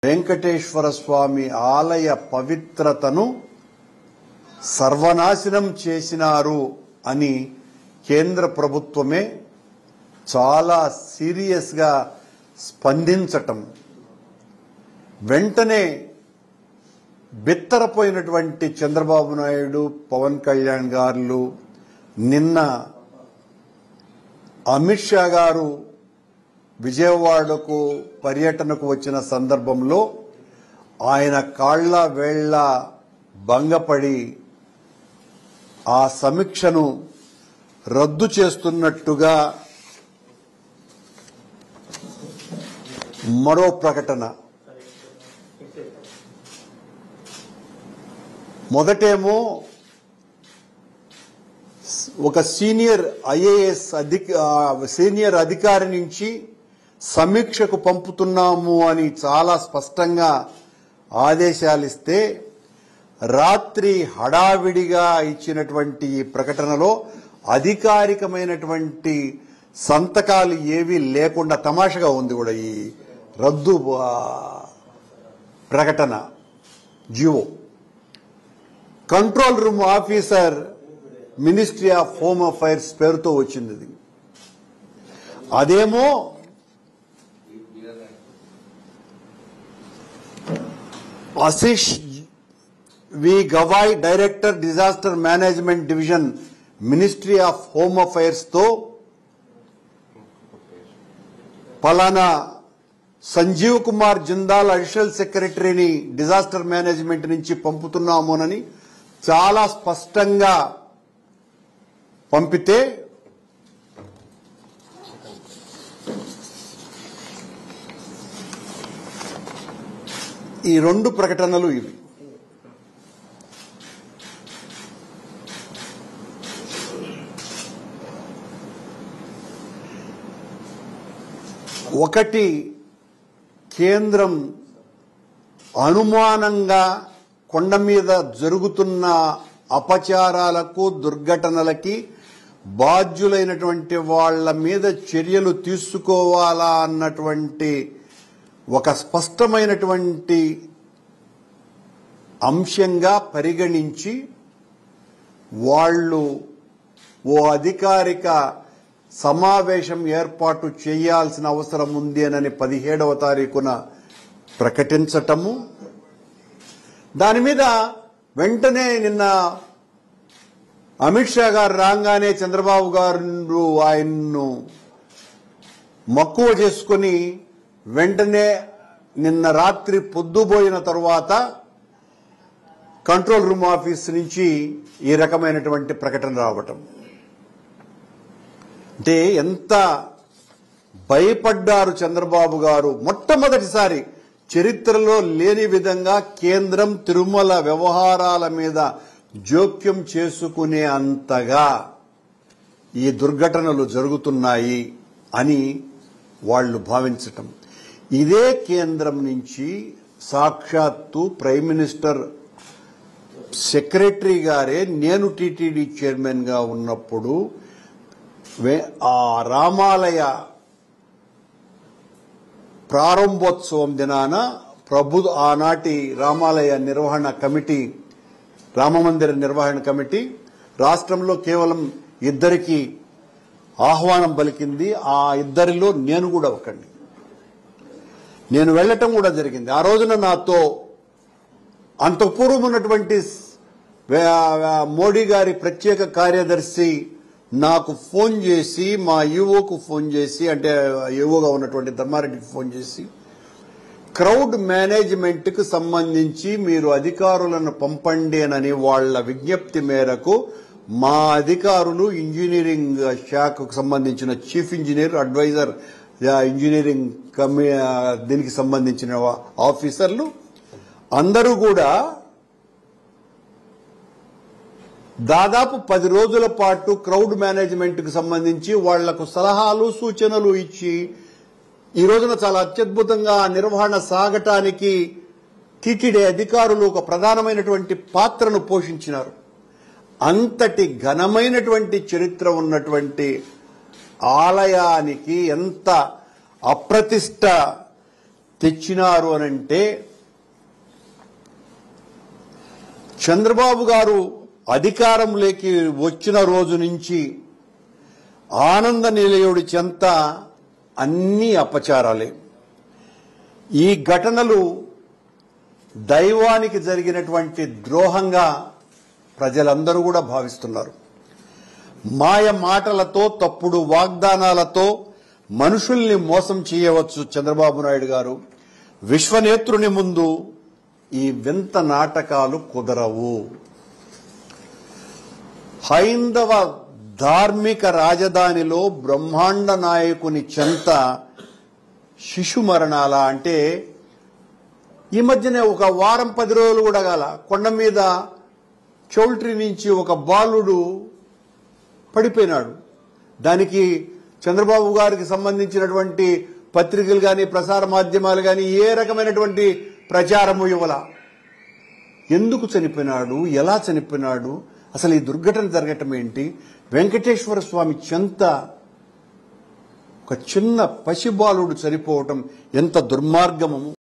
వెంకటేశ్వర స్వామి ఆలయ పవిత్రతను సర్వనాశనం చేసినారు అని కేంద్ర ప్రభుత్వమే చాలా సీరియస్ గా స్పందించటం, వెంటనే బిత్తరపోయినటువంటి చంద్రబాబు నాయుడు, పవన్ కళ్యాణ్ గారు నిన్న అమిత్ షా గారు విజయవాడకు పర్యటనకు వచ్చిన సందర్భంలో ఆయన కాళ్ల వేళ్ల భంగపడి ఆ సమీక్షను రద్దు చేస్తున్నట్టుగా మరో ప్రకటన. మొదటేమో ఒక సీనియర్ ఐఏఎస్ సీనియర్ అధికారి నుంచి సమీక్షకు పంపుతున్నాము అని చాలా స్పష్టంగా ఆదేశాలిస్తే, రాత్రి హడావిడిగా ఇచ్చినటువంటి ఈ ప్రకటనలో అధికారికమైనటువంటి సంతకాలు ఏవీ లేకుండా తమాషగా ఉంది కూడా ఈ రద్దు ప్రకటన. జియో control room officer ministry of home affairs పేరుతో వచ్చింది. అదేమో Ashish V Gavai, director disaster management division, ministry of home affairs తో పలానా సంజీవ్ కుమార్ జిందాల్ అడిషనల్ సెక్రటరీని డిజాస్టర్ మేనేజ్మెంట్ నుంచి పంపుతున్నామోనని చాలా స్పష్టంగా పంపితే, ఈ రెండు ప్రకటనలు ఇవి. ఒకటి, కేంద్రం అనుమానంగా కొండ మీద జరుగుతున్న అపచారాలకు, దుర్ఘటనలకి బాధ్యులైనటువంటి వాళ్ల మీద చర్యలు తీసుకోవాలా అన్నటువంటి ఒక స్పష్టమైనటువంటి అంశంగా పరిగణించి వాళ్ళు ఓ అధికారిక సమావేశం ఏర్పాటు చేయాల్సిన అవసరం ఉంది అని 17వ తారీఖున ప్రకటించటము. దాని మీద వెంటనే నిన్న అమిత్ షా గారు రాగానే చంద్రబాబు గారు ఆయన్ను మక్కువ చేసుకుని వెంటనే నిన్న రాత్రి పొద్దుపోయిన తరువాత కంట్రోల్ రూమ్ ఆఫీస్ నుంచి ఈ రకమైనటువంటి ప్రకటన రావటం అంటే ఎంత భయపడ్డారు చంద్రబాబు గారు. మొట్టమొదటిసారి చరిత్రలో లేని విధంగా కేంద్రం తిరుమల వ్యవహారాల మీద జోక్యం చేసుకునే అంతగా ఈ దుర్ఘటనలు జరుగుతున్నాయి అని వాళ్ళు భావించటం. ఇదే కేంద్రం నుంచి సాక్షాత్తు ప్రైమ్ మినిస్టర్ సెక్రటరీ గారే నేను టీటీడీ చైర్మన్ గా ఉన్నప్పుడు ఆ రామాలయ ప్రారంభోత్సవం దినాన ఆనాటి రామాలయ నిర్వహణ కమిటీ, రామమందిర నిర్వహణ కమిటీ రాష్ట్రంలో కేవలం 2 ఆహ్వానం పలికింది. ఆ 2లో నేను కూడా ఒకండి. నేను వెళ్లటం కూడా జరిగింది. ఆ రోజున నాతో అంతపూర్వం ఉన్నటువంటి మోడీ గారి ప్రత్యేక కార్యదర్శి నాకు ఫోన్ చేసి, మా ఈవోకు ఫోన్ చేసి, అంటే ఈవోగా ఉన్నటువంటి ధర్మారెడ్డికి ఫోన్ చేసి, క్రౌడ్ మేనేజ్మెంట్ కు సంబంధించి మీరు అధికారులను పంపండి అని వాళ్ల విజ్ఞప్తి మేరకు మా అధికారులు ఇంజనీరింగ్ శాఖకు సంబంధించిన చీఫ్ ఇంజనీర్, అడ్వైజర్ ఇంజనీరింగ్ దీనికి సంబంధించిన ఆఫీసర్లు అందరూ కూడా దాదాపు 10 రోజుల పాటు క్రౌడ్ మేనేజ్మెంట్ కు సంబంధించి వాళ్లకు సలహాలు, సూచనలు ఇచ్చి ఈ రోజున చాలా అత్యద్భుతంగా నిర్వహణ సాగటానికి టీటీడీ అధికారులు ఒక ప్రధానమైనటువంటి పాత్రను పోషించినారు. అంతటి ఘనమైనటువంటి చరిత్ర ఉన్నటువంటి ఆలయానికి ఎంత అప్రతిష్ట తెచ్చినారు అనంటే చంద్రబాబు గారు అధికారంలోకి వచ్చిన రోజు నుంచి ఆనంద నిలయుడి చెంత అన్ని అపచారాలే. ఈ ఘటనలు దైవానికి జరిగినటువంటి ద్రోహంగా ప్రజలందరూ కూడా భావిస్తున్నారు. మాయ మాటలతో, తప్పుడు వాగ్దానాలతో మనుషుల్ని మోసం చేయవచ్చు చంద్రబాబు నాయుడు గారు. విశ్వనేత్రుని ముందు ఈ వింత నాటకాలు కుదరవు. హైందవ ధార్మిక రాజధానిలో బ్రహ్మాండ నాయకుని చెంత శిశు మరణాల అంటే ఈ మధ్యనే ఒక వారం 10 రోజులు కూడా గాల కొండ మీద చౌల్ట్రీ నుంచి ఒక బాలుడు పడిపోయినాడు. దానికి చంద్రబాబు గారికి సంబంధించినటువంటి పత్రికలు కానీ ప్రసార మాధ్యమాలు కానీ ఏ రకమైనటువంటి ప్రచారము ఇవ్వాల. ఎందుకు చనిపోయినాడు, ఎలా చనిపోయినాడు, అసలు ఈ దుర్ఘటన జరగటం ఏంటి? వెంకటేశ్వర స్వామి చెంత ఒక చిన్న పసిబాలుడు చనిపోవటం ఎంత దుర్మార్గము.